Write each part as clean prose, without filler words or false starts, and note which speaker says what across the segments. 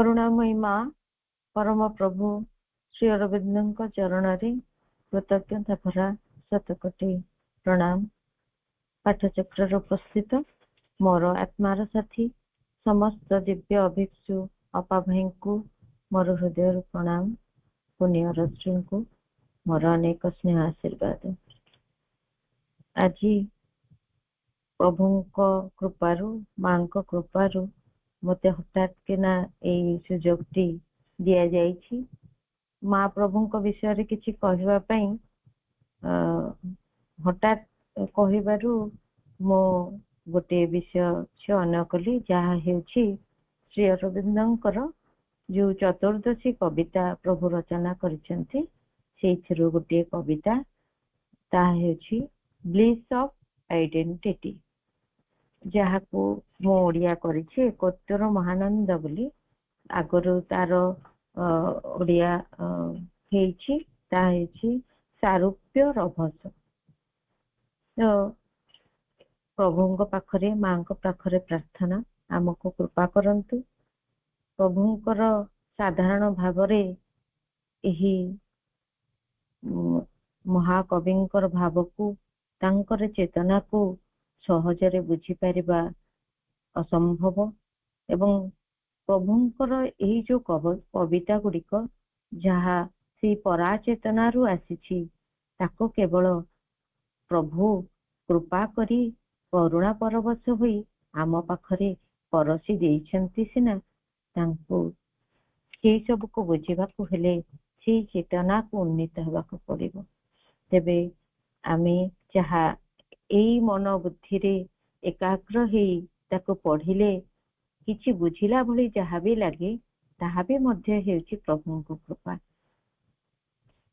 Speaker 1: करुणामयी माँ परम प्रभु श्री अरविंद चरण कृतज्ञता भरा शतकोटि प्रणाम। पाठचक्र उपस्थित मोर आत्मार साथी समस्त दिव्य अभिक्षु अपा भाई को मोर हृदय प्रणाम। पुण्यरश्री को मोर अनेक स्नेह आशीर्वाद। आज प्रभु कृपारु माँ कृपारु मते हठात किना यही सुजोग टी दिया जाइछि। माँ प्रभु विषय रे किछि कहबा पई हठात कहिबारु मो गोटे विषय चयन कली जहा हेउछि श्री अरविंदंकर जो चतुर्दशी कविता प्रभु रचना करिसेंती सेइथिरु गोटे कविता ता हेउछि ब्लिस ऑफ आइडेंटिटी जहा को मो ओडिया करिछि एकोत्तर महानंद बोली आगरु तार ओडिया हेछि ता हेछि सारूप्य रभस। तो प्रभुଙ୍କ पाखरे मांको पाखरे प्रार्थना आमको कृपा करंतु प्रभुଙ୍କର साधारण भावरे एही महाकविंकर भाव को तांकर चेतना को सहजरे बुझी परिबा असंभव एवं प्रभुଙ୍କର एही जो कविता गुड़िक जहा से पराचेतना रु आसीछि ताको केवल प्रभु कृपा करी करुणा परवश होई आम पाखरे परसी देइछंती सिना तांको से सब को बुझीबा को हेले से चेतना को उन्नीत होबा को पड़िबो। तेबे आमे जहा एई मन बुद्धि रे एकाग्र हेई ताको पढ़िले किछि बुझिला भली जहा भी लागे ताहा भी मध्य हेउछि प्रभु को कृपा।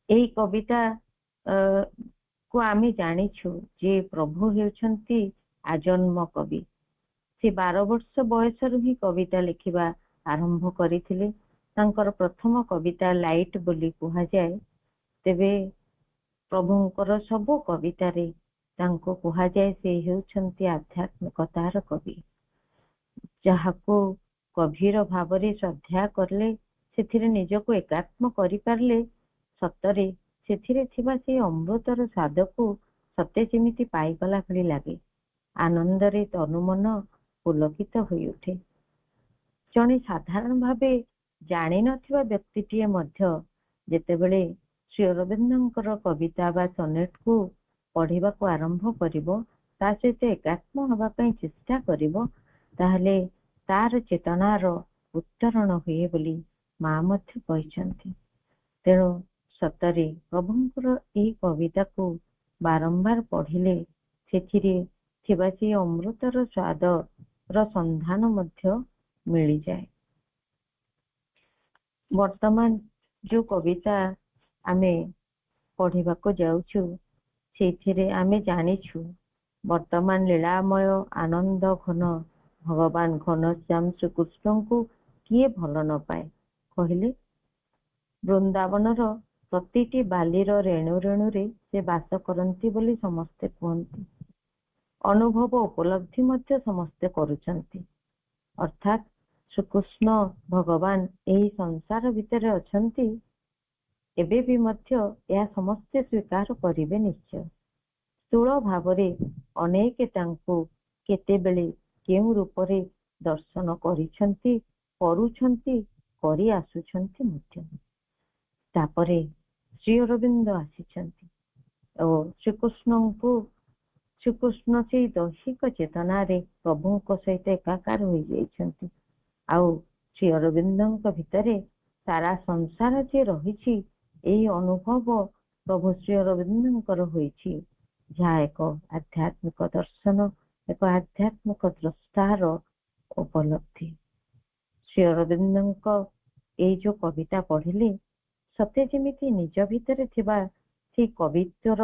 Speaker 1: एई कविता को आमे जानिछु जे प्रभु हेउछंती आजन्म कवि। से 12 वर्ष बयस रु ही कविता लिखिबा आरंभ करिथिले। तांकर प्रथम कविता लाइट बोली कुहा जाय। तेबे प्रभुଙ୍କର सब कविता रे तांको कुहा जाय से हेउछंती आध्यात्मिकतार कवि जहाको गभीर भावरे श्रद्धा करले सेथिरे निजको एकात्म करि पारले सतरे सेथिरे थिबा से अमृतर स्वाद को सत्य जेमिति पाई गला भली लागे। आनंदरे तनु मन पुलकित होई उठे। जणे साधारण भावे जानि नथिबा व्यक्तिटिए मध्य जेतेबेले श्री अरविंदंकर कविता बा सनेट को पढ़िबा को आरंभ करिवो ता सहित एकात्म होबा पई चेष्टा करिवो ताहले तार चेतनार उत्तरण हुए बोली माँ मध्य कहिसंती। तेणु सतरे प्रभुଙ୍କର एही कविता को बारंबार पढ़िले सेथिरे थिबा से अमृतर स्वाद र संधान मध्य मिली जाए। वर्तमान जो कविता आमे पढ़िबा को जाउछु सेथिरे आमे जानिछु वर्तमान लीलामय आनंद घन भगवान घनश्याम श्री कृष्ण को किए भल न पाए कहले। वृंदावनर प्रतिटी बालीर रेणु रेणु रे से बास करंती बोली समस्ते कहंती। अनुभव उपलब्धि मध्य समस्ते करूछंती। अर्थात श्रीकृष्ण भगवान एही संसार भितरे अछंती एबे भी मध्य या समस्ते स्वीकार करिवे निश्चय। स्थूल भावरे अनेके तांको केतेबेले केउ रूपरे दर्शन करिछंती करूछंती करी आसुछंती मध्य। तापरे श्री अरविंद आसीछंती और श्रीकृष्ण से दैहिक चेतना रे प्रभु को सहित एकाकार हो जाइछंती। आउ श्री अरविंदंक भितरे सारा संसार जे रहिछि एही अनुभव प्रभु श्री अरविंदंकर होइछि जहा एक आध्यात्मिक दर्शन एक आध्यात्मिक द्रष्टार उपलब्धि। श्री अरविंदंक एई जो कविता पढ़िले सत्य जेमिति निज भितरे थिबा से कवित्वर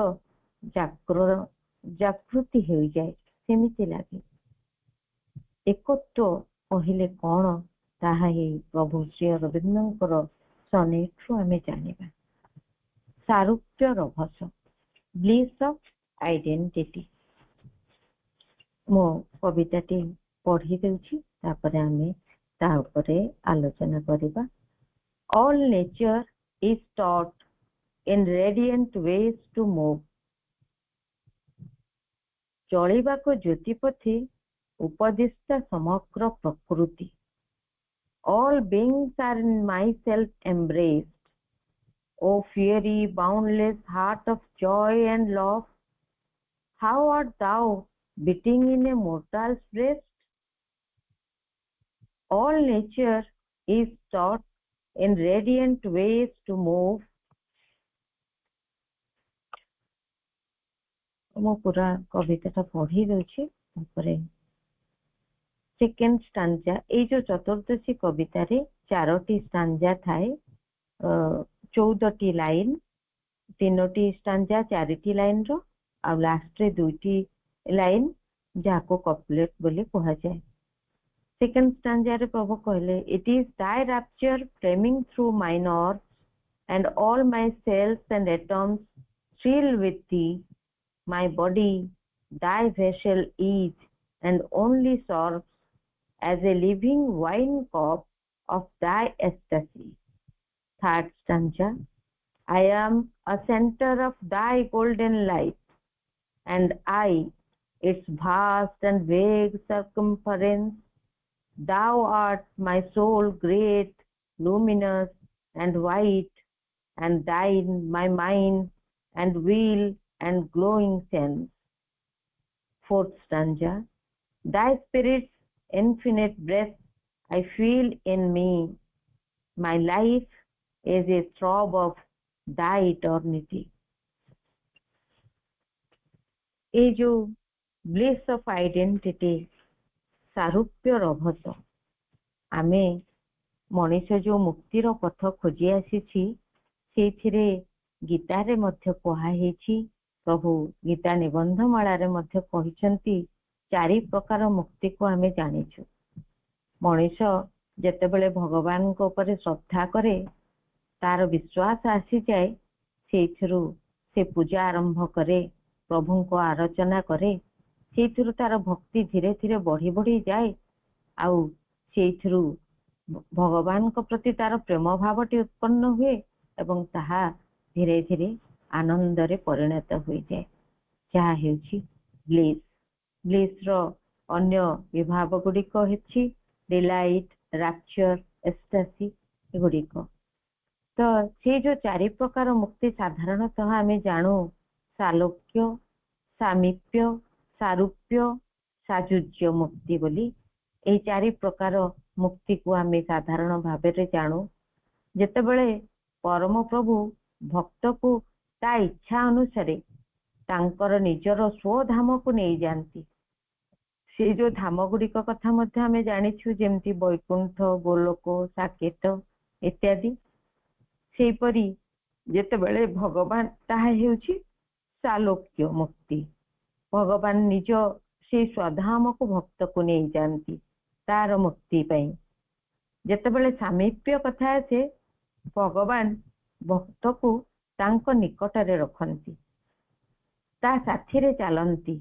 Speaker 1: जागृति हो जाए सेमिति लागे। एकत्व कहिले कौन ताहा ही प्रभु श्री अरविंदंकर सनेट्रु आमे जानिबा। सारूप्य रभस ब्लिस ऑफ आइडेंटिटी मो कविताटी पढ़ी देउछि तापरे आमे ତା ଉପରେ ଆଲୋଚନା କରିବା। All nature is taught in radiant ways to move. ଚଳିବାକୁ ଜ୍ୟୋତିପଥି ଉପଦିଷ୍ଟ ସମଗ୍ର ପ୍ରକୃତି। All beings are in myself embraced. O fiery, boundless heart of joy and love, how art thou beating in a mortal's breast? All nature is taught in radiant ways to move. ମୁଁ ପୁରା କବିତାଟା ପଢି ଦଉଛି। ତାପରେ second Strandja, ଏଇ ଯୋଉ ଚତୁର୍ଦ୍ଦଶୀ କବିତାରେ 4ଟି Strandja ଥାଏ, 14ଟି line, 3ଟି Strandja 4ଟି ଲାଇନର, ଆଉ ଲାଷ୍ଟରେ 2ଟି ଲାଇନ ଯାହାକୁ କପଲେଟ ବୋଲି କୁହାଯାଏ। ସେକେଣ୍ଡ ଷ୍ଟାଞ୍ଜାରେ ପ୍ରଭୁ କହିଲେ, it is thy rapture flaming through my nerves and all my cells and atoms thrill with thee. My body thy vessel is and only serves as a living wine cup of thy ecstasy. Third stanza, I am a center of thy golden light, and I its vast and vague circumference. Thou art my soul, great, luminous, and white, and thine my mind, and will, and glowing sense. Fourth stanza, thy spirit's infinite breath I feel in me. My life is a throb of thy eternity. ଏ ଯୋଉ bliss of identity, ସାରୂପ୍ୟ ରଭସ, ଆମେ ମଣିଷ ଯୋଉ ମୁକ୍ତିର ପଥ ଖୋଜି ଆସିଛି, ସେଇଥିରେ ଗୀତାରେ ମଧ୍ୟ କୁହାହେଇଛି, ପ୍ରଭୁ ଗୀତା ନିବନ୍ଧ ମାଳାରେ ମଧ୍ୟ କହିଛନ୍ତି, 4 ପ୍ରକାର ମୁକ୍ତିକୁ ଆମେ ଜାଣିଛୁ। ମଣିଷ ଯେତେବେଳେ ଭଗବାନଙ୍କ ଉପରେ ଶ୍ରଦ୍ଧା କରେ, ତାର ବିଶ୍ୱାସ ଆସିଯାଏ, ସେଇଥିରୁ ସେ ପୂଜା ଆରମ୍ଭ କରେ, ପ୍ରଭୁଙ୍କ ଆରାଧନା କରେ, ସେଇଥିରୁ ତାର ଭକ୍ତି ଧୀରେ ଧୀରେ ବଢି ବଢି ଯାଏ, ଆଉ ସେଇଥିରୁ ଭଗବାନଙ୍କ ପ୍ରତି ତାର ପ୍ରେମ ଭାବଟି ଉତ୍ପନ୍ନ ହୁଏ ଏବଂ ତାହା ଧୀରେ ଧୀରେ ଆନନ୍ଦରେ ପରିଣତ ହୋଇଯାଏ, ଯାହା ହେଉଛି ବ୍ଲିସ୍। ବ୍ଲିସ୍ର ଅନ୍ୟ ବିଭାଗ ଗୁଡିକ ହେଉଛି ଡିଲାଇଟ୍, ରାପଚର, ଏକ୍ସଟାସି ଏଗୁଡିକ। ତ ସେଇ ଯୋଉ 4 ପ୍ରକାର ମୁକ୍ତି ସାଧାରଣତଃ ଆମେ ଜାଣୁ, ସାଲୋକ୍ୟ, ସାମୀପ୍ୟ, ସାରୂପ୍ୟ, ସାଯୁଜ୍ୟ ମୁକ୍ତି ବୋଲି। এই 4 ପ୍ରକାର ମୁକ୍ତିକୁ ଆମେ ସାଧାରଣ ଭାବରେ ଜାଣୁ। ଯେତେବେଳେ ପରମ ପ୍ରଭୁ ଭକ୍ତକୁ ତା ଇଚ୍ଛା ଅନୁସାରେ ତାଙ୍କର ନିଜର ସ୍ୱଧାମକୁ ନେଇଯାଆନ୍ତି, ସେଇ ଯୋଉ ଧାମ ଗୁଡିକ କଥା ମଧ୍ୟ ଆମେ ଜାଣିଛୁ, ଯେମିତି ବୈକୁଣ୍ଠ, ଗୋଲୋକ, ସାକେତ ଇତ୍ୟାଦି। ସେହିପରି ଯେତେବେଳେ ଭଗବାନ, ତାହା ହେଉଛି ସାଲୋକ୍ୟ ମୁକ୍ତି। ଭଗବାନ ନିଜ ସେଇ ସ୍ୱଧାମକୁ ଭକ୍ତକୁ ନେଇଯାଆନ୍ତି ତାର ମୁକ୍ତି ପାଇଁ। ଯେତେବେଳେ ସାମୀପ୍ୟ କଥା ଆସେ, ଭଗବାନ ଭକ୍ତକୁ ତାଙ୍କ ନିକଟରେ ରଖନ୍ତି, ତା ସାଥିରେ ଚାଲନ୍ତି,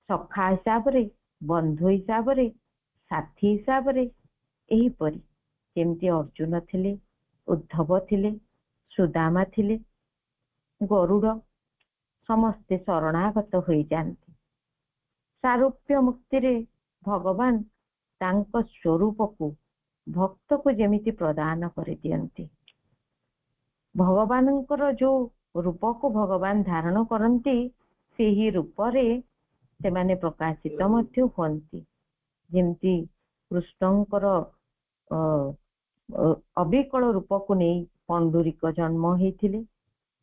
Speaker 1: ସଖା ହିସାବରେ, ବନ୍ଧୁ ହିସାବରେ, ସାଥୀ ହିସାବରେ। ଏହିପରି ଯେମିତି ଅର୍ଜୁନ ଥିଲେ, ଉଦ୍ଧବ ଥିଲେ, ସୁଦାମା ଥିଲେ, ଗରୁଡ଼, ସମସ୍ତେ ଶରଣାଗତ ହୋଇଯାଆନ୍ତି। ସାରୂପ୍ୟ ମୁକ୍ତିରେ ଭଗବାନ ତାଙ୍କ ସ୍ୱରୂପକୁ ଭକ୍ତକୁ ଯେମିତି ପ୍ରଦାନ କରିଦିଅନ୍ତି। ଭଗବାନଙ୍କର ଯୋଉ ରୂପକୁ ଭଗବାନ ଧାରଣ କରନ୍ତି, ସେହି ରୂପରେ ସେମାନେ ପ୍ରକାଶିତ ମଧ୍ୟ ହୁଅନ୍ତି। ଯେମିତି କୃଷ୍ଣଙ୍କର ଅବିକଳ ରୂପକୁ ନେଇ ପଣ୍ଡୁରିକ ଜନ୍ମ ହେଇଥିଲେ,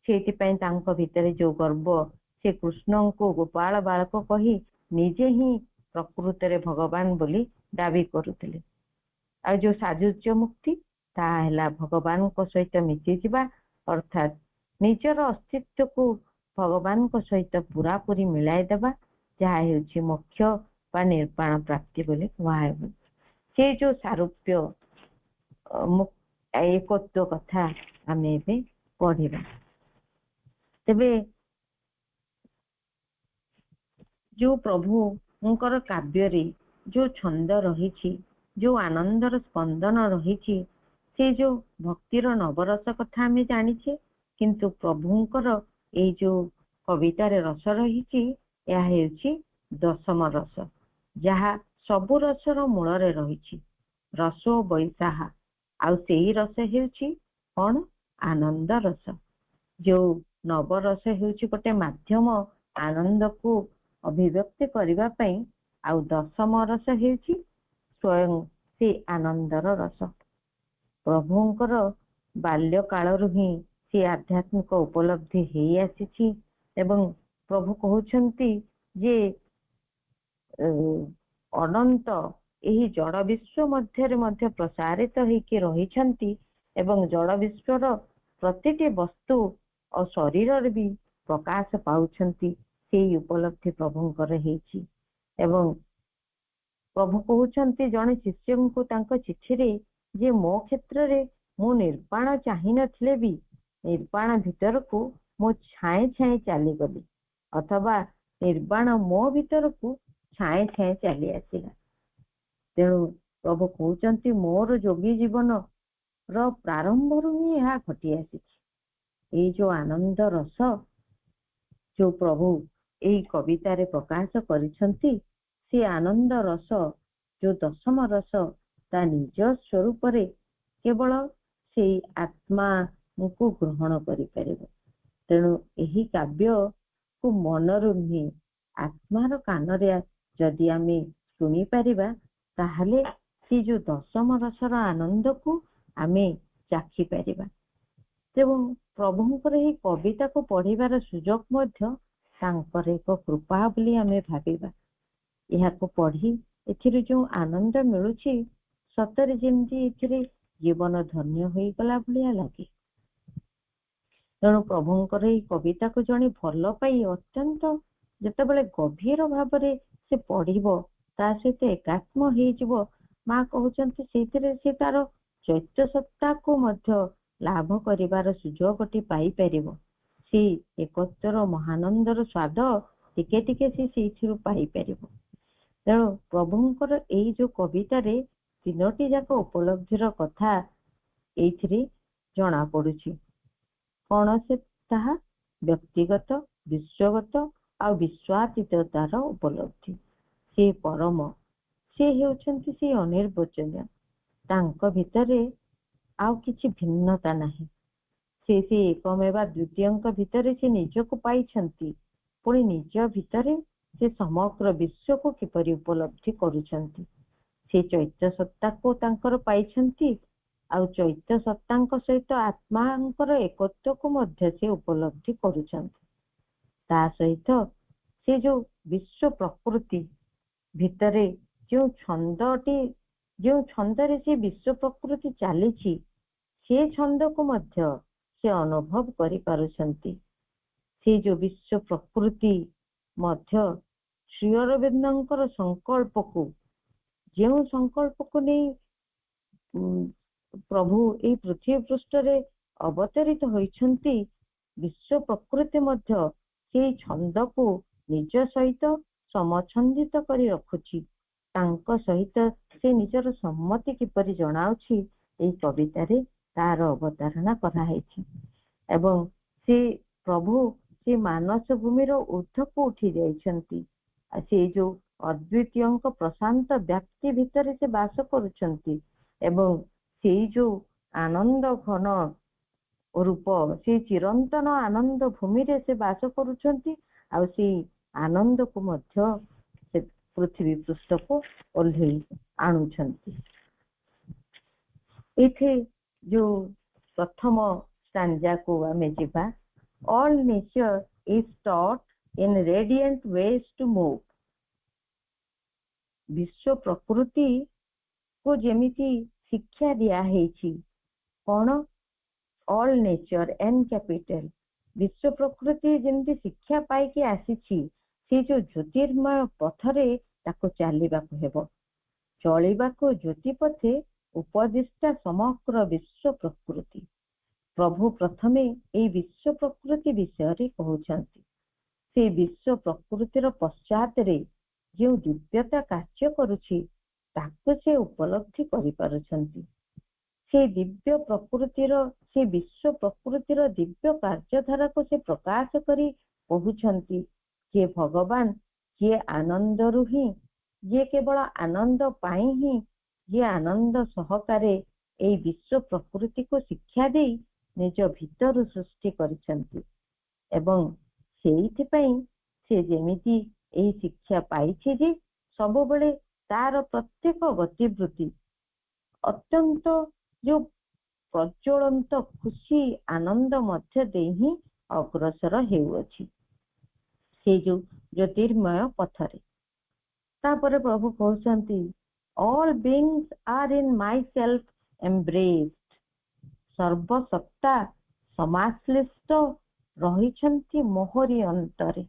Speaker 1: ସେଇଥିପାଇଁ ତାଙ୍କ ଭିତରେ ଯୋଉ ଗର୍ବ, ସେ କୃଷ୍ଣଙ୍କୁ ଗୋପାଳ ବାଳକ କହି ନିଜେ ହିଁ ପ୍ରକୃତରେ ଭଗବାନ ବୋଲି ଦାବି କରୁଥିଲେ। ଆଉ ଯୋଉ ସାଯୁଜ୍ୟ ମୁକ୍ତି, ତାହା ହେଲା ଭଗବାନଙ୍କ ସହିତ ମିଶିଯିବା, ଅର୍ଥାତ୍ ନିଜର ଅସ୍ତିତ୍ୱକୁ ଭଗବାନଙ୍କ ସହିତ ପୁରାପୁରି ମିଳାଇ ଦେବା, ଯାହା ହେଉଛି ମୋକ୍ଷ ବା ନିର୍ବାଣ ପ୍ରାପ୍ତି ବୋଲି କୁହାହେବ। ସେ ଯୋଉ ସାରୂପ୍ୟ ଏକତ୍ୱ କଥା ଆମେ ଏବେ ପଢିବା। ତେବେ ଯୋଉ ପ୍ରଭୁଙ୍କର କାବ୍ୟରେ ଯୋଉ ଛନ୍ଦ ରହିଛି, जो आनंदर स्पंदन रही से जो भक्तिर नवरस कथा आम जाचे, किंतु प्रभुंकर ये जो कवितार रस रही दशम रस, जहा सबु रसर मूल रही रसो बैसाहा। आउ सेई रस हेउची कौन? आनंद रस। जो नवरस हेउची गोटे माध्यम आनंद को अभिव्यक्ति करने पई, आउ दशम रस हेउची स्वयं से आनंदर रस। प्रभुंकर बाल्य कालरू ही से आध्यात्मिक उपलब्धि हेई आसीची एवं प्रभु कहउछंती जे अनंत यही जड़ विश्व मध्य प्रसारित होइके रहिछंती एवं जड़ विश्वर प्रतिटी वस्तु और शरीर भी प्रकाश पाउछंती। से उपलब्धि प्रभुंकर हेइची एवं प्रभु कहउछंती जने शिष्य को तांको चिठी रे जे मो क्षेत्र रे मु निर्वाण चाहि नथिले भी निर्वाण भीतर को मो छाए छाए चली गली, अथवा निर्वाण मो भीतर को छाए छाए चली आसिला। तेणु प्रभु कहउछंती मोर जोगी जीवन रो प्रारंभ रु ही यह घटी आसी। ये जो आनंद रस जो प्रभु यही कविता रे प्रकाश करिछंती, से आनंद रस जो दशम रस ता निज स्वरूप रे केवल से आत्मा को ग्रहण करि परिबो। तेणु यही काव्य को मनरु नुहे आत्मार कान रे जदि आमे सुनी परिबा, ताहले से जो दशम रसर आनंद को आमे चाखी परिबा। एवं प्रभुंकर यही कविता को पढ़िबार सुजोग मध्य तांकर एक कृपा बोली आमे भाबिबा। यह को पढ़ी एथिरे जो आनंद मिलुची सतरे जेमती एथिरे जीवन धन्य होई गला भलिया लागे। तेणु प्रभुंकर यही कविता को जणे भल पाई अत्यंत जेतेबेले गभीर भाव से पढ़िबो, ता सहित एकात्म हेइजिवो। माँ कहउचंती सेथिरे से तार चैत्य सत्ता को मध्य लाभ करिवार सुजोगटी पाई परिबो। से एकत्र महानंदर स्वाद टिके टिके से सेथिरु पाई परिबो। तेणु प्रभुंकर एई जो कविता रे तीनोटी जाक उपलब्धिर कथा एइथिरे जना पड़ुची। कौन से ताहा? व्यक्तिगत, विश्वगत आ विश्वातीततार उपलब्धि। से परम, से हेउछंती से अनिर्वचनीय। तांक भितरे आउ किछि भिन्नता नाही। से एकमेवा द्वितीयंक भितरे से निजको पाइछंती, पुणी निज भितरे से समग्र विश्व को किपरि उपलब्धि करुछंती। से चैत्य सत्ता को तांकर पाइछंती, आउ चैत्य सत्तांक सहित आत्मांकर एकत्व को मध्य से उपलब्धि करुछंती। ता सहित से जो विश्व प्रकृति भितरे जो छंदटी, जो छंदरे से विश्व प्रकृति चलीची, से छंद को मध्य से अनुभव करि पारुछंती। से जो विश्व प्रकृति मध्य श्री अरविंदंकर संकल्प को, जो संकल्प को नहीं प्रभु ए पृथ्वी पृष्ठ रे अवतरित होइछंती, विश्व प्रकृति मध्य से छंद को निज सहित समछंदित करी रखुची। तांक सहित से निजर सम्मति किपरि जणाउछि ए कविता रे तार अवतारणा कराहेछि। एवं से प्रभु से मानस भूमिर ऊर्ध्व को उठी जाइछंती। से जो अद्वितीयंक प्रशांत व्याप्ति भितर से बास करुछंती एवं से जो आनंद घन रूप से चिरंतन आनंद भूमि रे से बास करुछंती। आ से आनंद को मध्य से पृथ्वी पृष्ठ को ओल्हेई आणुछंती। इथे जो प्रथम स्टांजा को आमे जिबा, all nature is taught in radiant ways to move. विश्व प्रकृति को जेमिति शिक्षा दिया हेछि। कौन? All nature N capital. विश्व प्रकृति जेमिति शिक्षा पाई के आसीछि, से जो ज्योतिर्मय पथरे ताको चालिबाको हेबो। चलिबाको ज्योति पथे उपदिष्टा समग्र विश्व प्रकृति। प्रभु प्रथमे ए विश्व प्रकृति विषय रे कहउछंती। से विश्व प्रकृतिर पश्चात रे जो दिव्यता कार्य करुछि, ତାକୁ ସେ ଉପଲବ୍ଧି କରିପାରୁଛନ୍ତି। ସେ ଦିବ୍ୟ ପ୍ରକୃତିର, ସେ ବିଶ୍ୱ ପ୍ରକୃତିର ଦିବ୍ୟ କାର୍ଯ୍ୟଧାରାକୁ ସେ ପ୍ରକାଶ କରି କହୁଛନ୍ତି, ଯିଏ ଭଗବାନ, ଯିଏ ଆନନ୍ଦରୁ ହିଁ, ଯିଏ କେବଳ ଆନନ୍ଦ ପାଇଁ ହିଁ, ଯିଏ ଆନନ୍ଦ ସହକାରେ ଏଇ ବିଶ୍ୱ ପ୍ରକୃତିକୁ ଶିକ୍ଷା ଦେଇ ନିଜ ଭିତରୁ ସୃଷ୍ଟି କରିଛନ୍ତି। ଏବଂ ସେଇଥିପାଇଁ ସେ ଯେମିତି ଏହି ଶିକ୍ଷା ପାଇଛି ଯେ ସବୁବେଳେ ତାର ପ୍ରତ୍ୟେକ ଗତିବୃତ୍ତି ଅତ୍ୟନ୍ତ ଯୋଉ ପ୍ରଜ୍ୱଳନ୍ତ ଖୁସି ଆନନ୍ଦ ମଧ୍ୟ ଦେଇ ହିଁ ଅଗ୍ରସର ହେଉଅଛି ସେଇ ଯୋଉ ଜ୍ୟୋତିର୍ମୟ ପଥରେ। ତାପରେ ପ୍ରଭୁ କହୁଛନ୍ତି, all beings are in myself embraced, ସର୍ବସତ୍ତା ସମାଶ୍ଳିଷ୍ଟ ରହିଛନ୍ତି ମୋହରି ଅନ୍ତରେ।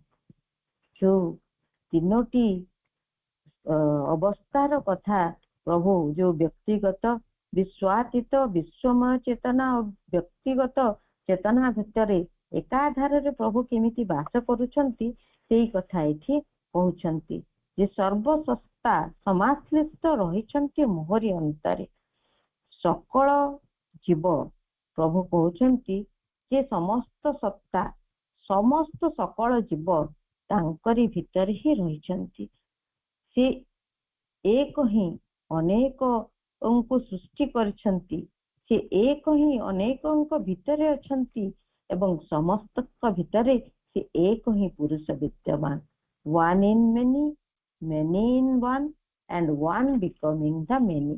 Speaker 1: ଯୋଉ ତିନୋଟି ଅବସ୍ଥାର କଥା ପ୍ରଭୁ ଯୋଉ ବ୍ୟକ୍ତିଗତ ବିଶ୍ୱାତୀତ ବିଶ୍ୱମୟ ଚେତନା ଓ ବ୍ୟକ୍ତିଗତ ଚେତନା ଭିତରେ ଏକାଧାରରେ ପ୍ରଭୁ କେମିତି ବାସ କରୁଛନ୍ତି ସେଇ କଥା ଏଠି କହୁଛନ୍ତି ଯେ ସର୍ବସତ୍ତା ସମାଶ୍ଳିଷ୍ଟ ରହିଛନ୍ତି ମୋହରି ଅନ୍ତରେ। ସକଳ ଜୀବ ପ୍ରଭୁ କହୁଛନ୍ତି ଯେ ସମସ୍ତ ସତ୍ତା ସମସ୍ତ ସକଳ ଜୀବ ତାଙ୍କରି ଭିତରେ ହିଁ ରହିଛନ୍ତି। ସେ ଏକ ହିଁ ଅନେକଙ୍କୁ ସୃଷ୍ଟି କରିଛନ୍ତି, ସେ ଏକ ହିଁ ଅନେକଙ୍କ ଭିତରେ ଅଛନ୍ତି ଏବଂ ସମସ୍ତଙ୍କ ଭିତରେ ସେ ଏକ ହିଁ ପୁରୁଷ ବିଦ୍ୟମାନ। one in many, many in one and one becoming the many।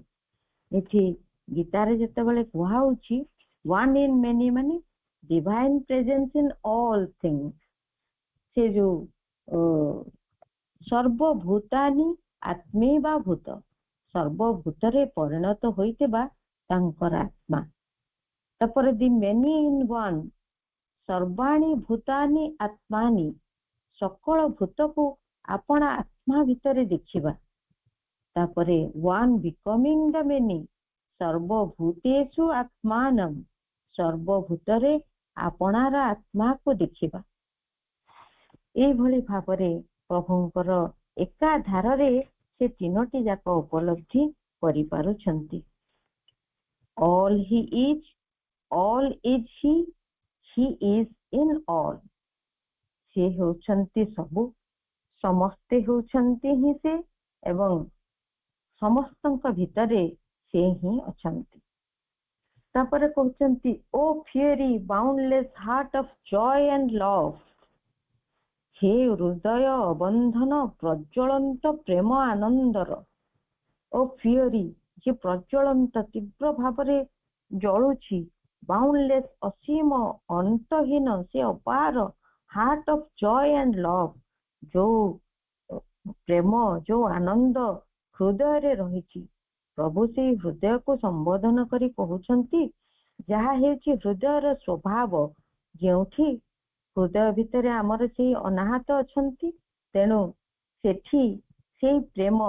Speaker 1: ଏଠି ଗୀତାରେ ଯେତେବେଳେ କୁହାହଉଛି one in many ମାନେ divine presence in all things, ସେ ଯୋଉ ସର୍ବଭୂତାନି ଆତ୍ମୈବା ଭୂତ, ସର୍ବଭୂତରେ ପରିଣତ ହୋଇଥିବା ତାଙ୍କର ଆତ୍ମା। ତାପରେ ଦି many in one, ସର୍ବାଣୀ ଭୂତାନି ଆତ୍ମାନି, ସକଳ ଭୂତକୁ ଆପଣ ଆତ୍ମା ଭିତରେ ଦେଖିବା। ତାପରେ one becoming the many, ସର୍ବଭୂତେଷୁ ଆତ୍ମାନମ୍, ସର୍ବଭୂତରେ ଆପଣାର ଆତ୍ମାକୁ ଦେଖିବା। ଏଇଭଳି ଭାବରେ ପ୍ରଭୁଙ୍କର ଏକାଧାରରେ ସେ ତିନୋଟି ଯାକ ଉପଲବ୍ଧି କରିପାରୁଛନ୍ତି। all he is, all is he, he is in all। ସେ ହେଉଛନ୍ତି ସବୁ, ସମସ୍ତେ ହେଉଛନ୍ତି ହିଁ ସେ ଏବଂ ସମସ୍ତଙ୍କ ଭିତରେ ସେ ହିଁ ଅଛନ୍ତି। ତାପରେ କହୁଛନ୍ତି, O fiery boundless heart of joy and love, ହେ ହୃଦୟ ଅବନ୍ଧନ ପ୍ରଜ୍ୱଳନ୍ତ ପ୍ରେମ ଆନନ୍ଦର। ଓ ଫିୟରି, ଯେ ପ୍ରଜ୍ୱଳନ୍ତ ତୀବ୍ର ଭାବରେ ଜଳୁଛି, ବାଉଣ୍ଡଲେସ୍ ଅସୀମ ଅନ୍ତହୀନ ସେ ଅପାର, heart of joy and love, ଯୋଉ ପ୍ରେମ ଯୋଉ ଆନନ୍ଦ ହୃଦୟରେ ରହିଛି। ପ୍ରଭୁ ସେଇ ହୃଦୟକୁ ସମ୍ବୋଧନ କରି କହୁଛନ୍ତି, ଯାହା ହେଉଛି ହୃଦୟର ସ୍ୱଭାବ, ଯେଉଁଠି ହୃଦୟ ଭିତରେ ଆମର ସେଇ ଅନାହତ ଅଛନ୍ତି, ତେଣୁ ସେଠି ସେଇ ପ୍ରେମ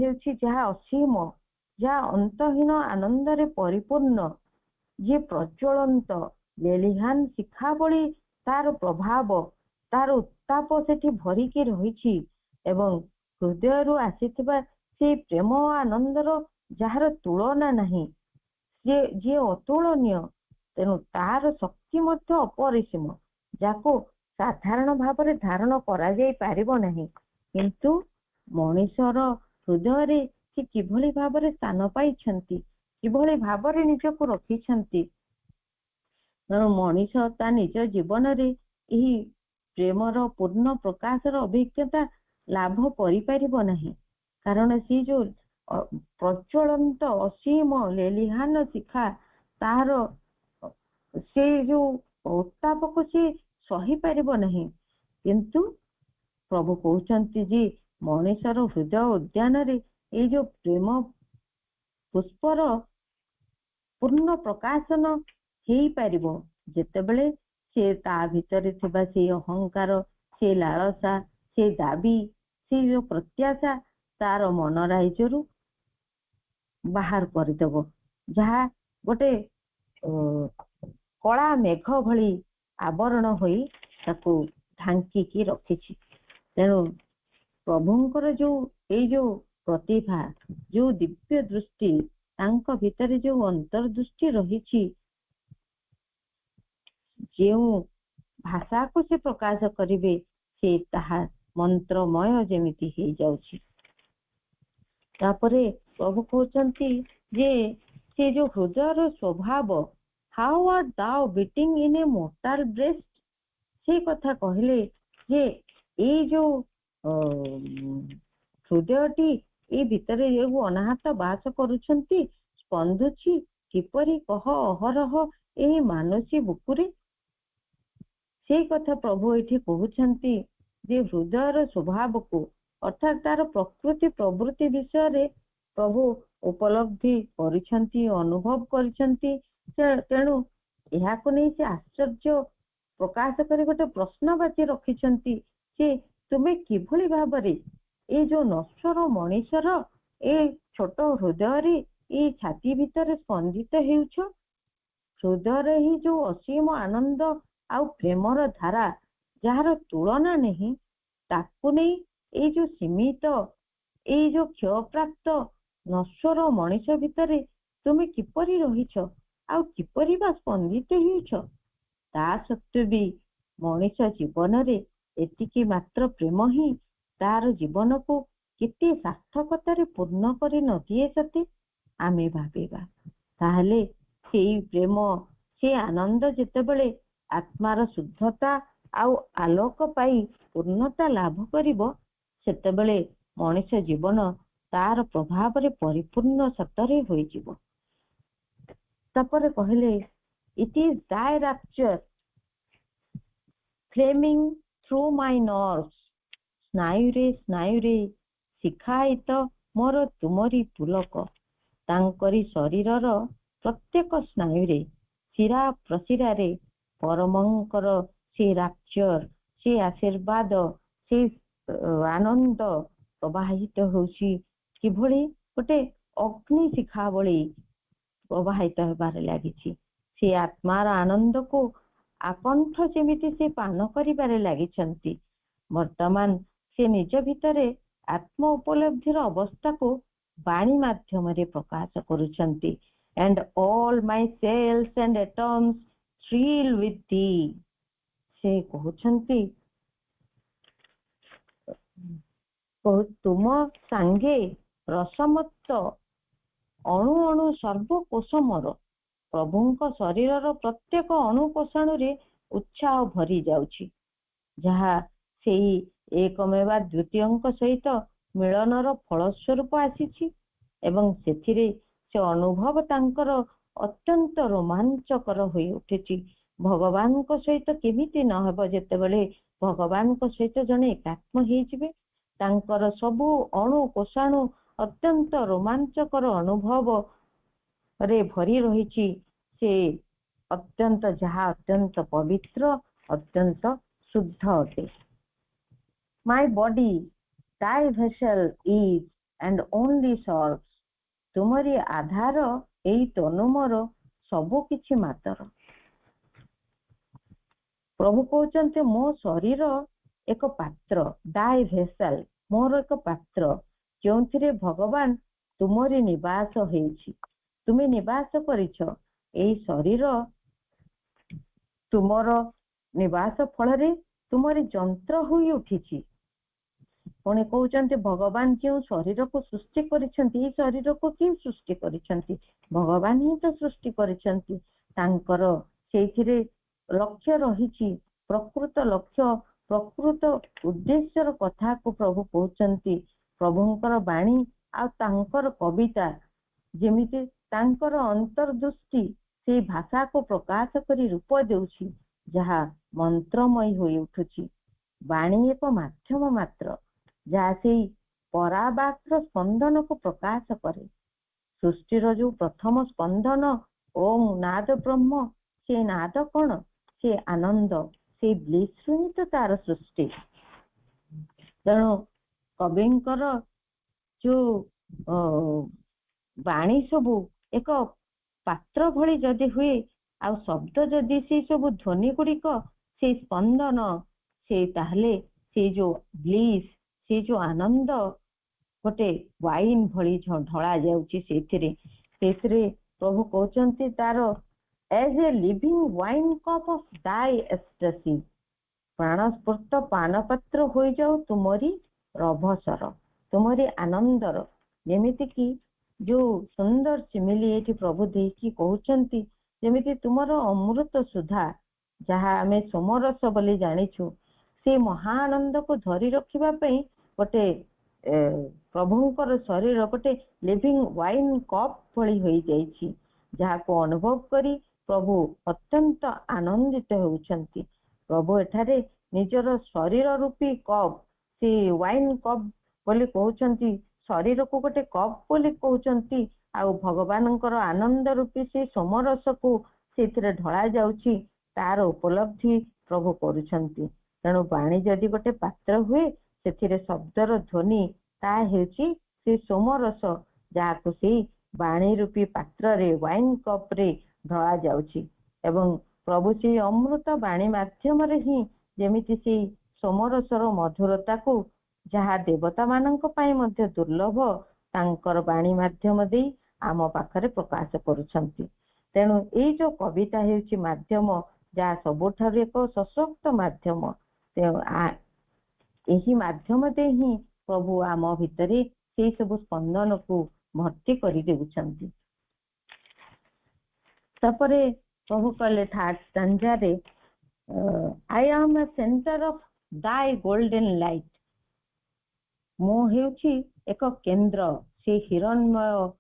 Speaker 1: ହେଉଛି ଯାହା ଅସୀମ, ଯାହା ଅନ୍ତହୀନ ଆନନ୍ଦରେ ପରିପୂର୍ଣ୍ଣ, ଯିଏ ପ୍ରଜ୍ୱଳନ୍ତ ଲେଲିହାନ ଶିଖା ଭଳି ତାର ପ୍ରଭାବ, ତାର ଉତ୍ତାପ ସେଠି ଭରିକି ରହିଛି ଏବଂ ହୃଦୟରୁ ଆସିଥିବା ସେଇ ପ୍ରେମ ଆନନ୍ଦର ଯାହାର ତୁଳନା ନାହିଁ, ଯିଏ ଅତୁଳନୀୟ, ତେଣୁ ତାର ଶକ୍ତି ମଧ୍ୟ ଅପରିସୀମ, ଯାକୁ ସାଧାରଣ ଭାବରେ ଧାରଣ କରାଯାଇ ପାରିବ ନାହିଁ। କିନ୍ତୁ ମଣିଷର ହୃଦୟରେ ସେ କିଭଳି ଭାବରେ ସ୍ଥାନ ପାଇଛନ୍ତି, କିଭଳି ଭାବରେ ନିଜକୁ ରଖିଛନ୍ତି, ତେଣୁ ମଣିଷ ତା ନିଜ ଜୀବନରେ ଏହି ପ୍ରେମର ପୂର୍ଣ୍ଣ ପ୍ରକାଶର ଅଭିଜ୍ଞତା ଲାଭ କରିପାରିବ ନାହିଁ। କାରଣ ସେ ଯୋଉ ପ୍ରଜ୍ୱଳନ୍ତ ଅସୀମ ଲେଲିହାନ ଶିଖା, ତାହାର ସେ ଯୋଉ ଉତ୍ତାପକୁ ସେ ସହିପାରିବ ନାହିଁ। କିନ୍ତୁ ପ୍ରଭୁ କହୁଛନ୍ତି ଯେ ମଣିଷର ହୃଦୟ ଉଦ୍ୟାନରେ ଏଇ ଯୋଉ ପ୍ରେମ ପୁଷ୍ପର ପୂର୍ଣ୍ଣ ପ୍ରକାଶନ ହେଇପାରିବ ଯେତେବେଳେ ସେ ତା ଭିତରେ ଥିବା ସେଇ ଅହଙ୍କାର, ସେଇ ଲାଳସା, ସେଇ ଦାବି, ସେଇ ଯୋଉ ପ୍ରତ୍ୟାଶା ତାର ମନ ରାଇଜରୁ ବାହାର କରିଦେବ, ଯାହା ଗୋଟେ କଳା ମେଘ ଭଳି ଆବରଣ ହୋଇ ତାକୁ ଢାଙ୍କିକି ରଖିଛି। ତେଣୁ ପ୍ରଭୁଙ୍କର ଯୋଉ ଏଇ ଯୋଉ ପ୍ରତିଭା, ଯୋଉ ଦିବ୍ୟ ଦୃଷ୍ଟି, ତାଙ୍କ ଭିତରେ ଯୋଉ ଅନ୍ତର୍ଦୃଷ୍ଟି ରହିଛି, ଯେଉଁ ଭାଷାକୁ ସେ ପ୍ରକାଶ କରିବେ, ସେ ତାହା ମନ୍ତ୍ରମୟ ଯେମିତି ହେଇଯାଉଛି। ତାପରେ ପ୍ରଭୁ କହୁଛନ୍ତି ଯେ ସେ ଯୋଉ ହୃଦୟର ସ୍ୱଭାବ, ହାଉ ଆର୍ ଦାଉ beating in a mortar breast, ସେ କଥା କହିଲେ ଯେ ଏଇ ଯୋଉ ହୃଦୟଟି, ଏଇ ଭିତରେ ଯୋଉ ଅନାହତ ବାସ କରୁଛନ୍ତି, ସ୍ପନ୍ଦୁଛି କିପରି କହ ଅହରହ ଏହି ମାନସୀ ବୁକୁରେ। ସେଇ କଥା ପ୍ରଭୁ ଏଠି କହୁଛନ୍ତି ଯେ ହୃଦୟର ସ୍ୱଭାବକୁ, ଅର୍ଥାତ୍ ତାର ପ୍ରକୃତି ପ୍ରବୃତ୍ତି ବିଷୟରେ ପ୍ରଭୁ ଉପଲବ୍ଧି କରିଛନ୍ତି, ଅନୁଭବ କରିଛନ୍ତି। ତେଣୁ ଏହାକୁ ନେଇ ସେ ଆଶ୍ଚର୍ଯ୍ୟ ପ୍ରକାଶ କରି ଗୋଟେ ପ୍ରଶ୍ନବାଚୀ ରଖିଛନ୍ତି ଯେ ତୁମେ କିଭଳି ଭାବରେ ଏଇ ଯୋଉ ନଶ୍ୱର ମଣିଷର ଏଇ ଛୋଟ ହୃଦୟରେ, ଏଇ ଛାତି ଭିତରେ ସ୍ପନ୍ଦିତ ହେଉଛ। ହୃଦୟରେ ହିଁ ଯୋଉ ଅସୀମ ଆନନ୍ଦ ଆଉ ପ୍ରେମର ଧାରା, ଯାହାର ତୁଳନା ନାହିଁ, ତାକୁ ନେଇ ଏଇ ଯୋଉ ସୀମିତ, ଏଇ ଯୋଉ କ୍ଷୟପ୍ରାପ୍ତ ନଶ୍ୱର ମଣିଷ ଭିତରେ ତୁମେ କିପରି ରହିଛ, ଆଉ କିପରି ବା ସ୍ପନ୍ଦିତ ହେଉଛ। ତା ସତ୍ତ୍ୱେ ବି ମଣିଷ ଜୀବନରେ ଏତିକି ମାତ୍ର ପ୍ରେମ ହିଁ ତାର ଜୀବନକୁ କେତେ ସାର୍ଥକତାରେ ପୂର୍ଣ୍ଣ କରି ନଦିଏ ସତେ। ଆମେ ଭାବିବା, ତାହେଲେ ସେଇ ପ୍ରେମ, ସେ ଆନନ୍ଦ ଯେତେବେଳେ ଆତ୍ମାର ଶୁଦ୍ଧତା ଆଉ ଆଲୋକ ପାଇ ପୂର୍ଣ୍ଣତା ଲାଭ କରିବ, ସେତେବେଳେ ମଣିଷ ଜୀବନ ତାର ପ୍ରଭାବରେ ପରିପୂର୍ଣ୍ଣ ସତରେ ହୋଇଯିବ। ତାପରେ କହିଲେ, it is thy rapture flaming through my nerves, ସ୍ନାୟୁରେ ସ୍ନାୟୁରେ ଶିଖାୟିତ ମୋର ତୁମରି ପୁଲକ। ତାଙ୍କରି ଶରୀରର ପ୍ରତ୍ୟେକ ସ୍ନାୟୁରେ, ଶିରା ପ୍ରଶିରାରେ ପରମଙ୍କର ସେ ରାପ୍ଚର, ସେ ଆଶୀର୍ବାଦ, ସେ ଆନନ୍ଦ ପ୍ରବାହିତ ହେଉଛି। କିଭଳି ଗୋଟେ ଅଗ୍ନି ଶିଖା ଭଳି ପ୍ରବାହିତ ହେବାରେ ଲାଗିଛି। ସେ ଆତ୍ମାର ଆନନ୍ଦକୁ ଆକଣ୍ଠ ଯେମିତି ସେ ପାନ କରିବାରେ ଲାଗିଛନ୍ତି। ବର୍ତ୍ତମାନ ସେ ନିଜ ଭିତରେ ଆତ୍ମ ଉପଲବ୍ଧିର ଅବସ୍ଥାକୁ ବାଣୀ ମାଧ୍ୟମରେ ପ୍ରକାଶ କରୁଛନ୍ତି। and all my cells and atoms thrill with thee। ସେ କହୁଛନ୍ତି, ତୁମ ସାଙ୍ଗେ ରସମତ୍ତ ଅଣୁ ଅଣୁ ସର୍ବକୋଷ ମୋର। ପ୍ରଭୁଙ୍କ ଶରୀରର ପ୍ରତ୍ୟେକ ଅଣୁକୋଷଣରେ ଉତ୍ସାହ ଭରି ଯାଉଛି, ଯାହା ସେଇ ଏକମେବା ଦ୍ୱିତୀୟଙ୍କ ସହିତ ମିଳନର ଫଳସ୍ୱରୂପ ଆସିଛି। ଏବଂ ସେଥିରେ ସେ ଅନୁଭବ ତାଙ୍କର ଅତ୍ୟନ୍ତ ରୋମାଞ୍ଚକର ହୋଇ ଉଠିଛି। ଭଗବାନଙ୍କ ସହିତ କେମିତି ନହେବ, ଯେତେବେଳେ ଭଗବାନଙ୍କ ସହିତ ଜଣେ ଏକାତ୍ମ ହେଇଯିବେ, ତାଙ୍କର ସବୁ ଅଣୁ କୋଷାଣୁ ଅତ୍ୟନ୍ତ ରୋମାଞ୍ଚକର ଅନୁଭବରେ ଭରି ରହିଛି। ସେ ଅତ୍ୟନ୍ତ, ଯାହା ଅତ୍ୟନ୍ତ ପବିତ୍ର, ଅତ୍ୟନ୍ତ ଶୁଦ୍ଧ ଅଟେ। My body thy vessel is and only serves। ତୁମରି ଆଧାର ଏଇ ତନୁ ମୋର, ସବୁ କିଛି ମାତର। ପ୍ରଭୁ କହୁଛନ୍ତି, ମୋ ଶରୀର ଏକ ପାତ୍ର, ଦାଇ ଭେସଲ, ମୋର ଏକ ପାତ୍ର, ଯେଉଁଥିରେ ଭଗବାନ ତୁମରି ନିବାସ ହେଇଛି। ତୁମେ ନିବାସ କରିଛ। ଏଇ ଶରୀର ତୁମର ନିବାସ ଫଳରେ ତୁମରି ଯନ୍ତ୍ର ହୋଇ ଉଠିଛି। ପୁଣି କହୁଛନ୍ତି, ଭଗବାନ ଯେଉଁ ଶରୀରକୁ ସୃଷ୍ଟି କରିଛନ୍ତି, ଏଇ ଶରୀରକୁ କିଏ ସୃଷ୍ଟି କରିଛନ୍ତି? ଭଗବାନ ହିଁ ତ ସୃଷ୍ଟି କରିଛନ୍ତି। ତାଙ୍କର ସେଇଥିରେ ଲକ୍ଷ୍ୟ ରହିଛି, ପ୍ରକୃତ ଲକ୍ଷ୍ୟ, ପ୍ରକୃତ ଉଦ୍ଦେଶ୍ୟର କଥାକୁ ପ୍ରଭୁ କହୁଛନ୍ତି। ପ୍ରଭୁଙ୍କର ବାଣୀ ଆଉ ତାଙ୍କର କବିତା ଯେମିତି ତାଙ୍କର ଅନ୍ତର୍ଦୃଷ୍ଟି ସେଇ ଭାଷାକୁ ପ୍ରକାଶ କରି ରୂପ ଦେଉଛି, ଯାହା ମନ୍ତ୍ରମୟୀ ହୋଇ ଉଠୁଛି। ବାଣୀ ଏକ ମାଧ୍ୟମ ମାତ୍ର, ଯାହା ସେଇ ପରାବାକ୍ର ସ୍ପନ୍ଦନକୁ ପ୍ରକାଶ କରେ। ସୃଷ୍ଟିର ଯୋଉ ପ୍ରଥମ ସ୍ପନ୍ଦନ ଓಂ ନାଦ ବ୍ରହ୍ମ, ସେ ନାଦ କଣ? ସେ ଆନନ୍ଦ, ସେଇ ବ୍ଲିସରୁ ହିଁ ତ ତାର ସୃଷ୍ଟି। ତେଣୁ କବିଙ୍କର ଯୋଉ ବାଣୀ ସବୁ ଏକ ପାତ୍ର ଭଳି ଯଦି ହୁଏ, ଆଉ ଶବ୍ଦ ଯଦି ସେଇ ସବୁ ଧ୍ୱନି ଗୁଡିକ, ସେଇ ସ୍ପନ୍ଦନ, ସେ ତାହେଲେ ସେଇ ଯୋଉ ବ୍ଲିସ୍, ସେଇ ଯୋଉ ଆନନ୍ଦ, गोटे वाइन भली ढला जाउची सेथिरे प्रभु कहउचंती तार as a living wine cup of thy ecstasy प्राणस्फूर्त पानपात्र हो जाओ तुमरी रभसर तुमरी आनंदर। जेमिति कि जो सुंदर सिमिली एठी प्रभु देकी कहउचंती जेमिति तुमर अमृत सुधा जहा आमे सोमरस बोली जानिछु से महानंद को धरी रखिबा पई गोटे प्रभुंकर शरीर गोटे लिविंग वाइन कप भली होई जाइछि जहा को अनुभव करी प्रभु अत्यंत आनंदित होउछंती। प्रभु एठारे निजर शरीर रूपी कप से वाइन कप बोली कहउछंती शरीर को गोटे कप बोली कहउछंती आ भगवानंकर आनंद रूपी से सोमरस को सेथिरे ढला जाउछि तार उपलब्धि प्रभु करूछंती। तेणु बाणी जदि गोटे पात्र हुए सेथिरे शब्दर ध्वनि ता हेउछि से सोमरस जाहाको से बाणी रूपी पात्र रे वाइन कप रे ढला जाउछि एवं प्रभु से अमृत बाणी माध्यम रे ही जेमिति से सोमरसर मधुरता को जहा देवता मानक पाई मध्य दुर्लभ तांकर बाणी माध्यम दे आम पाखरे प्रकाश करूछंती। तेणु एई जो कविता हेउछि माध्यम जहा सबुठारु एक सशक्त माध्यम एही माध्यम दे ही प्रभु आम भितरे से सब स्पंदन को भर्ती करि देउछंती। तापरे प्रभु कहले थर्ड स्टैंजा रे I am a centre of thy golden light मो हेउछि एक केंद्र से हिरण्मय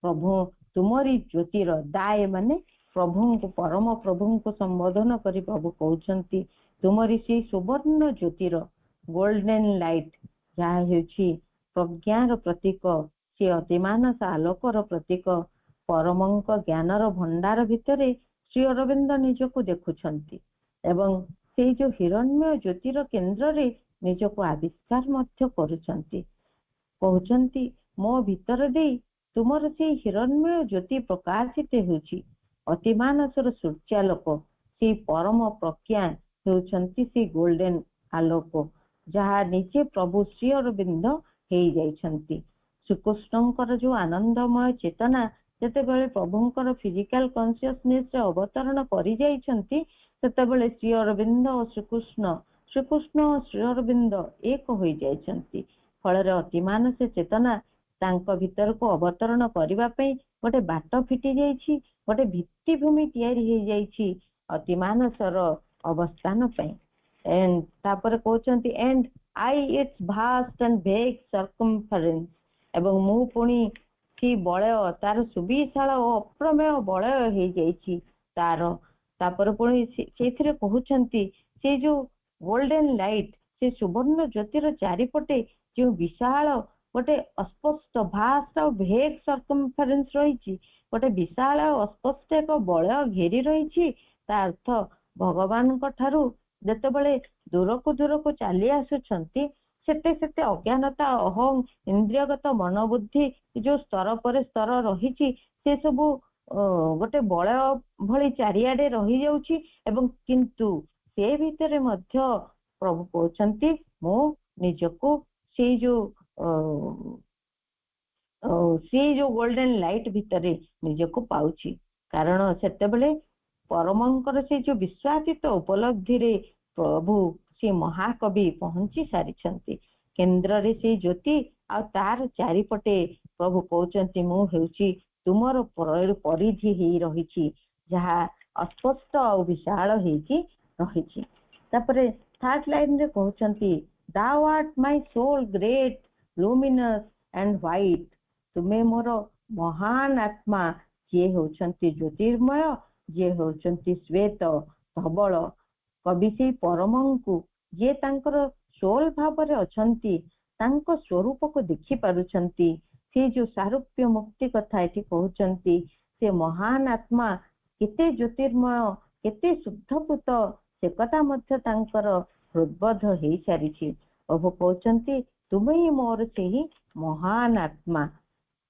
Speaker 1: प्रभु तुमरी ज्योतिर दाय माने प्रभु को परम प्रभु को संबोधन करी प्रभु कहउछंती तुमरी से सुवर्ण ज्योतिर गोल्डन लाइट जहा हेउछि प्रज्ञार प्रतीक से अतिमानस आलोकर प्रतीक परमंक ज्ञानर भंडार भितरे श्री अरविंद निजको देखुछंती एवं से जो हिरण्मय ज्योतिर केंद्र रे निजको आविष्कार मध्य करूछंती कहउछंती मो भीतर दे तुमर से हिरण्मय ज्योति प्रकाशित हेउछि अतिमानसर सूर्यालोक से परम प्रज्ञा हेउछंती से गोल्डन आलोक जहा निजे प्रभु श्री अरविंद हेई जाइछंती। श्रीकृष्णंकर जो आनंदमय चेतना जेतेबेले प्रभुंकर फिजिकल कॉन्शियसनेस रे अवतरण करि जाइछंती सेतेबेले श्री अरविंद और श्रीकृष्ण और श्री अरविंद एक होई जाइछंती। फଳରେ अतिमानस चेतना तांको भीतर को अवतरण करिबा पई गोटे बाट फिटी जाइछि गोटे भित्तिभूमि तयारी हे जाइछि अतिमानसर अवस्थान पई। एंड तापर कहउछंती and I its vast and vague circumference एवं मु पुणी कि बलय तार सुविशाल और अप्रमेय बलय हे जाइछि तार तापर पुणी सेथिरे कहउछंती से जो गोल्डन लाइट से सुवर्ण ज्योतिर चारिपटे जो विशाल गोटे अस्पष्ट भास्ट और भेग सर्कमफरेंस रही गोटे विशाल अस्पष्ट एक बलय घेरी रही अर्थ भगवान ठारू जेतेबेले दूर को चली आसुछंती सेते सेते अज्ञानता अहं इंद्रियगत मनोबुद्धि जो स्तर पर स्तर रही से सब गोटे बलय भली चारिआडे रही जाउछि एवं किंतु से भितरे मध्य प्रभु कहउछंती मो निजको से जो गोल्डन लाइट भितरे निजको पाउछि कारण सेतेबेले परमंकर से जो विश्वासित उपलब्धि रे प्रभु से महाकवि पहुंची सारिछंती केंद्र रे से ज्योति आ तार चारिपटे प्रभु कहउछंती मु हेउछि तुमर परिधि ही रहिछि जहा अस्पष्ट और विशाल हेछि रहिछि। तापरे थर्ड लाइन रे कहउछंती thou art my soul great luminous and white तुमे मोर महान आत्मा जे होउछंती ज्योतिर्मय जे होउछंती श्वेत धवल कवि से परमंकु जे तांकर सोल भावरे अछंती तांको स्वरूप को देखि पारुछंती से जो सारूप्य मुक्ति कथा एठी कहउछंती से महान आत्मा केते ज्योतिर्मय केते शुद्धपूत से कथा मध्य तांकर हृदबोध हेई सारिछि। प्रभु कहउछंती तुमे ही मोर सेही महान आत्मा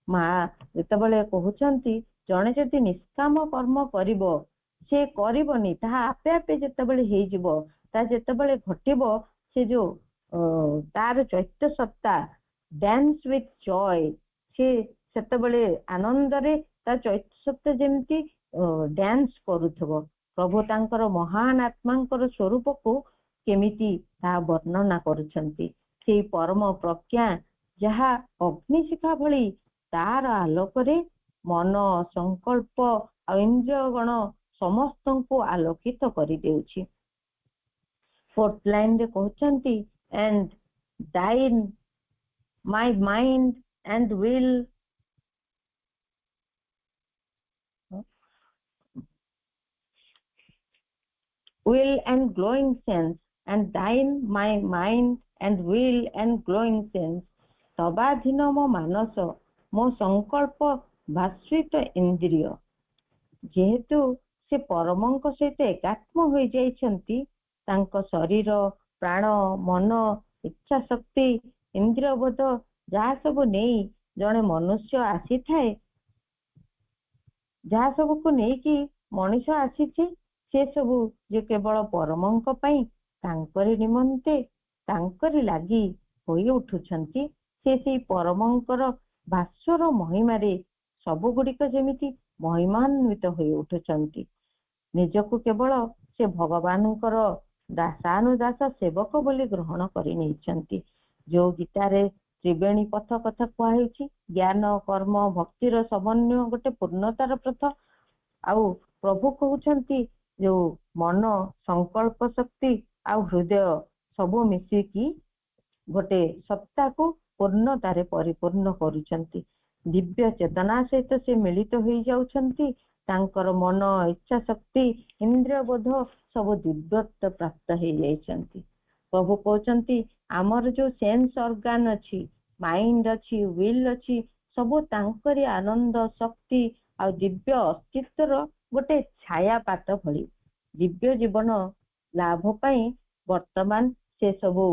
Speaker 1: माँ जेतेबेले कहउछंती जणे जदि निष्काम कर्म करिवो से करिवनी ताहा आपे आपे जेतेबेले हेई जिवो ता जेतेबेले घटिवो से जो तार चैत्य सत्ता ଡ୍ୟାନ୍ସ ୱିଥ୍ ଜୟ। ସେ ସେତେବେଳେ ଆନନ୍ଦରେ ତା ଚୈତ୍ୟ ସତ୍ୟ ଯେମିତି ଡ୍ୟାନ୍ସ କରୁଥିବ। ପ୍ରଭୁ ତାଙ୍କର ମହାନ ଆତ୍ମାଙ୍କର ସ୍ୱରୂପକୁ କେମିତି ତାହା ବର୍ଣ୍ଣନା କରୁଛନ୍ତି। ସେଇ ପରମ ପ୍ରଜ୍ଞା ଯାହା ଅଗ୍ନିଶିଖା ଭଳି ତାର ଆଲୋକରେ ମନ, ସଂକଳ୍ପ ଆଉ ଇନ୍ଦ୍ରିୟଗଣ ସମସ୍ତଙ୍କୁ ଆଲୋକିତ କରିଦେଉଛି। 4th ଲାଇନରେ କହୁଛନ୍ତି, and thine my mind and will and glowing sense, and thine my mind and will and glowing sense, ତବାଧୀନ ମୋ ମାନସ, ମୋ ସଂକଳ୍ପ ଭାସ୍ୱିତ ଇନ୍ଦ୍ରିୟ। ଯେହେତୁ ସେ ପରମଙ୍କ ସହିତ ଏକାତ୍ମ ହୋଇଯାଇଛନ୍ତି, ତାଙ୍କ ଶରୀର, ପ୍ରାଣ, ମନ, ଇଚ୍ଛା ଶକ୍ତି, ଇନ୍ଦ୍ରିୟବୋଧ ଯାହା ସବୁ ନେଇ ଜଣେ ମନୁଷ୍ୟ ଆସିଥାଏ, ଯାହା ସବୁକୁ ନେଇକି ମଣିଷ ଆସିଛି, ସେ ସବୁ ଯେ କେବଳ ପରମଙ୍କ ପାଇଁ, ତାଙ୍କରି ନିମନ୍ତେ, ତାଙ୍କରି ଲାଗି ହୋଇ ଉଠୁଛନ୍ତି। ସେ ସେଇ ପରମଙ୍କର ଭାସ୍ୱର ମହିମାରେ ସବୁଗୁଡ଼ିକ ଯେମିତି ମହିମାନ୍ୱିତ ହୋଇ ଉଠୁଛନ୍ତି। ନିଜକୁ କେବଳ ସେ ଭଗବାନଙ୍କର ଦାସାନୁଦାସ ସେବକ ବୋଲି ଗ୍ରହଣ କରି ନେଇଛନ୍ତି। ଯୋଉ ଗୀତାରେ ତ୍ରିବେଣୀ ପଥ କଥା କୁହାହେଇଛି, ଜ୍ଞାନ, କର୍ମ, ଭକ୍ତିର ସମନ୍ୱୟ ଗୋଟେ ପୂର୍ଣ୍ଣତାର ପଥ। ଆଉ ପ୍ରଭୁ କହୁଛନ୍ତି ଯୋଉ ମନ, ସଂକଳ୍ପ ଶକ୍ତି ଆଉ ହୃଦୟ ସବୁ ମିଶିକି ଗୋଟେ ସତ୍ତାକୁ ପୂର୍ଣ୍ଣତାରେ ପରିପୂର୍ଣ୍ଣ କରୁଛନ୍ତି। ଦିବ୍ୟ ଚେତନା ସହିତ ସେ ମିଳିତ ହେଇଯାଉଛନ୍ତି। ତାଙ୍କର ମନ, ଇଚ୍ଛା ଶକ୍ତି, ଇନ୍ଦ୍ରିୟବୋଧ ସବୁ ଦିବ୍ୟତ୍ୱ ପ୍ରାପ୍ତ ହେଇଯାଇଛନ୍ତି। ପ୍ରଭୁ କହୁଛନ୍ତି ଆମର ଯୋଉ ସେନ୍ସ ଅର୍ଗାନ ଅଛି, ମାଇଣ୍ଡ ଅଛି, ୱିଲ୍ ଅଛି, ସବୁ ତାଙ୍କରି ଆନନ୍ଦ, ଶକ୍ତି ଆଉ ଦିବ୍ୟ ଅସ୍ତିତ୍ୱର ଗୋଟେ ଛାୟାପାତ ଭଳି। ଦିବ୍ୟ ଜୀବନ ଲାଭ ପାଇଁ ବର୍ତ୍ତମାନ ସେ ସବୁ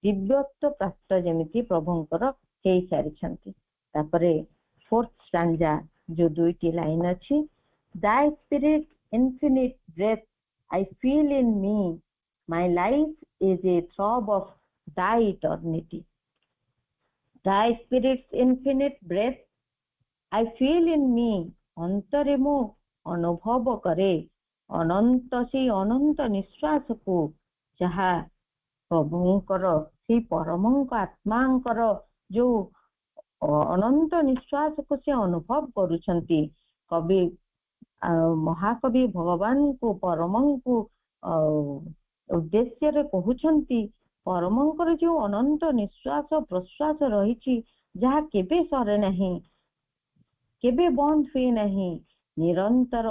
Speaker 1: ଦିବ୍ୟତ୍ୱ ପ୍ରାପ୍ତ ଯେମିତି ପ୍ରଭୁଙ୍କର ହେଇସାରିଛନ୍ତି। ତାପରେ 4th ଷ୍ଟାଞ୍ଜା ଯୋଉ 2ଟି ଲାଇନ ଅଛି, Thy spirit infinite breath I feel in me, my life is a throb of thy eternity. Thy spirit's infinite breath I feel in me, ଅନ୍ତରେ ମୁଁ ଅନୁଭବ କରେ ଅନନ୍ତ ସେଇ ଅନନ୍ତ ନିଶ୍ୱାସକୁ, ଯାହା ପ୍ରଭୁଙ୍କର ସେଇ ପରମଙ୍କ ଆତ୍ମାଙ୍କର ଯୋଉ ଅନନ୍ତ ନିଶ୍ୱାସକୁ ସେ ଅନୁଭବ କରୁଛନ୍ତି। କବି ମହାକବି ଭଗବାନଙ୍କୁ, ପରମଙ୍କୁ ଉଦ୍ଦେଶ୍ୟରେ କହୁଛନ୍ତି, ପରମଙ୍କର ଯୋଉ ଅନନ୍ତ ନିଶ୍ୱାସ ପ୍ରଶ୍ୱାସ ରହିଛି, ଯାହା କେବେ ସରେ ନାହିଁ, କେବେ ବନ୍ଦ ହୁଏ ନାହିଁ, ନିରନ୍ତର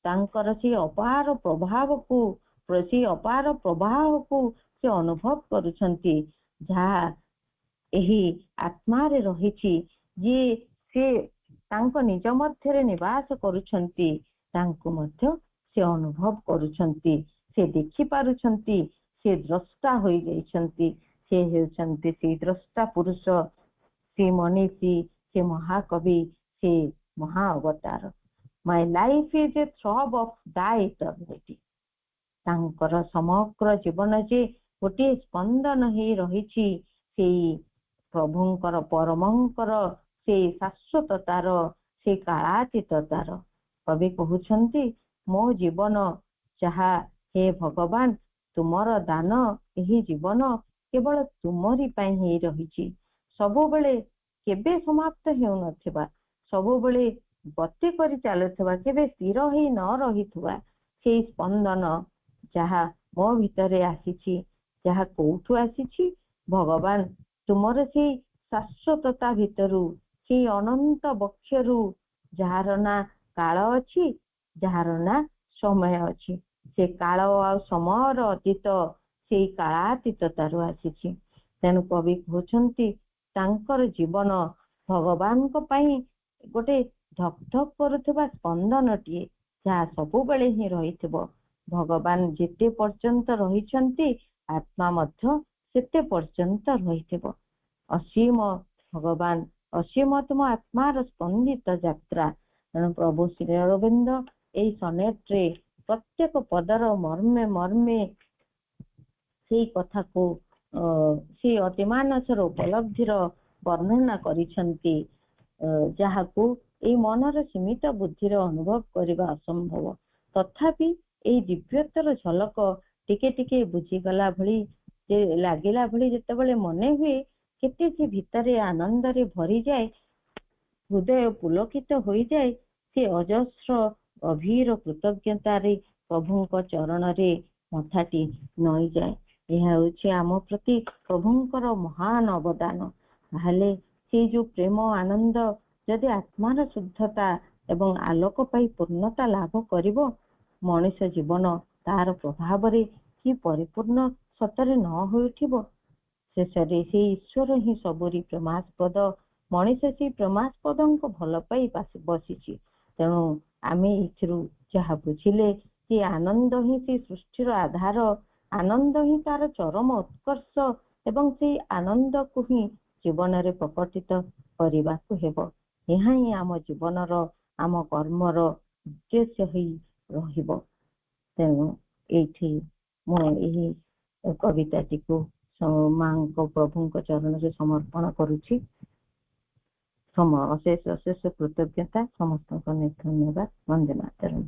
Speaker 1: ତାଙ୍କର ସେଇ ଅପାର ପ୍ରଭାବକୁ, ସେଇ ଅପାର ପ୍ରବାହକୁ ସେ ଅନୁଭବ କରୁଛନ୍ତି, ଯାହା ଏହି ଆତ୍ମାରେ ରହିଛି। ଯିଏ ସେ ତାଙ୍କ ନିଜ ମଧ୍ୟରେ ନିବାସ କରୁଛନ୍ତି, ତାଙ୍କୁ ମଧ୍ୟ ସେ ଅନୁଭବ କରୁଛନ୍ତି, ସେ ଦେଖି ପାରୁଛନ୍ତି, ସେ ଦ୍ରଷ୍ଟା ହୋଇଯାଇଛନ୍ତି। ସେ ହେଉଛନ୍ତି ସେଇ ଦ୍ରଷ୍ଟା ପୁରୁଷ, ସେ ମନୀଷୀ, ସେ ମହାକବି, ସେ ମହା ଅବତାର। My life is a throb of thy eternity। ତାଙ୍କର ସମଗ୍ର ଜୀବନ ଯେ ଗୋଟିଏ ସ୍ପନ୍ଦନ ହେଇ ରହିଛି ସେଇ ପ୍ରଭୁଙ୍କର, ପରମଙ୍କର ସେଇ ଶାଶ୍ୱତତାର, ସେଇ କାଳାତୀତତାର। କବି କହୁଛନ୍ତି, ମୋ ଜୀବନ ଯାହା ହେ ଭଗବାନ, ତୁମର ଦାନ, ଏହି ଜୀବନ କେବଳ ତୁମରି ପାଇଁ ହେଇ ରହିଛି। ସବୁବେଳେ କେବେ ସମାପ୍ତ ହେଉନଥିବା, ସବୁବେଳେ ଗତି କରି ଚାଲୁଥିବା, କେବେ ସ୍ଥିର ହେଇ ନ ରହିଥିବା ସେଇ ସ୍ପନ୍ଦନ ଯାହା ମୋ ଭିତରେ ଆସିଛି, ଯାହା କୋଉଠୁ ଆସିଛି ଭଗବାନ, ତୁମର ସେଇ ଶାଶ୍ୱତତା ଭିତରୁ, ସେଇ ଅନନ୍ତ ବକ୍ଷରୁ, ଯାହାର ନା କାଳ ଅଛି, ଯାହାର ନା ସମୟ ଅଛି, ସେ କାଳ ଆଉ ସମୟର ଅତୀତ ସେଇ କାଳାତୀତତାରୁ ଆସିଛି। ତେଣୁ କବି କହୁଛନ୍ତି ତାଙ୍କର ଜୀବନ ଭଗବାନଙ୍କ ପାଇଁ ଗୋଟେ ଧକ୍ ଧକ୍ କରୁଥିବା ସ୍ପନ୍ଦନଟିଏ, ଯାହା ସବୁବେଳେ ହିଁ ରହିଥିବ। ଭଗବାନ ଯେତେ ପର୍ଯ୍ୟନ୍ତ ରହିଛନ୍ତି, ଆତ୍ମା ମଧ୍ୟ ସେତେ ପର୍ଯ୍ୟନ୍ତ ରହିଥିବ। ଅସୀମ ଭଗବାନ, ଅସୀମ ତୁମ ଆତ୍ମାର ସ୍ପନ୍ଦିତ ଯାତ୍ରା। ତେଣୁ ପ୍ରଭୁ ଶ୍ରୀ ଅରବିନ୍ଦ ଏଇ ସନେଟରେ ପ୍ରତ୍ୟେକ ପଦର ମର୍ମେ ମର୍ମେ ସେଇ କଥାକୁ, ସେଇ ଅତିମାନସର ଉପଲବ୍ଧିର ବର୍ଣ୍ଣନା କରିଛନ୍ତି, ଯାହାକୁ ଏଇ ମନର ସୀମିତ ବୁଦ୍ଧିର ଅନୁଭବ କରିବା ଅସମ୍ଭବ। ତଥାପି ଏଇ ଦିବ୍ୟତ୍ୱର ଝଲକ ଟିକେ ଟିକେ ବୁଝିଗଲା ଭଳି ଲାଗିଲା ଭଳି ଯେତେବେଳେ ମନେ ହୁଏ, କେତେ ସେ ଭିତରେ ଆନନ୍ଦରେ ଭରିଯାଏ, ହୃଦୟ ପୁଲକିତ ହୋଇଯାଏ। ସେ ଅଜସ୍ର ଗଭୀର କୃତଜ୍ଞତାରେ ପ୍ରଭୁଙ୍କ ଚରଣରେ ମଥାଟି ନଇଁଯାଏ। ଏହା ହେଉଛି ଆମ ପ୍ରତି ପ୍ରଭୁଙ୍କର ମହାନ ଅବଦାନ। ତାହେଲେ ସେଇ ଯୋଉ ପ୍ରେମ ଆନନ୍ଦ ଯଦି ଆତ୍ମାର ଶୁଦ୍ଧତା ଏବଂ ଆଲୋକ ପାଇ ପୂର୍ଣ୍ଣତା ଲାଭ କରିବ, ମଣିଷ ଜୀବନ ତାର ପ୍ରଭାବରେ କି ପରିପୂର୍ଣ୍ଣ ସତରେ ନ ହୋଇଉଠିବ। ଶେଷରେ ସେଇ ଈଶ୍ୱର ହିଁ ସବୁରି ପ୍ରେମାସ୍ପଦ। ମଣିଷ ସେଇ ପ୍ରେମାସ୍ପଦଙ୍କୁ ଭଲ ପାଇ ବସିଛି। ତେଣୁ ଆମେ ଏଥିରୁ ଯାହା ବୁଝିଲେ ଯେ ଆନନ୍ଦ ହିଁ ସେଇ ସୃଷ୍ଟିର ଆଧାର, ଆନନ୍ଦ ହିଁ ତାର ଚରମ ଉତ୍କର୍ଷ, ଏବଂ ସେଇ ଆନନ୍ଦକୁ ହିଁ ଜୀବନରେ ପ୍ରକଟିତ କରିବାକୁ ହେବ। ଏହା ହିଁ ଆମ ଜୀବନର, ଆମ କର୍ମର ଉଦ୍ଦେଶ୍ୟ ହେଇ ରହିବ। ତେଣୁ ଏଇଠି ମୁଁ ଏହି କବିତାଟିକୁ ମାଙ୍କ ପ୍ରଭୁଙ୍କ ଚରଣରେ ସମର୍ପଣ କରୁଛି। ଅଶେଷ ଅଶେଷ କୃତଜ୍ଞତା ସମସ୍ତଙ୍କ ଧନ୍ୟବାଦ। ବନ୍ଦେ ମାତରମ୍।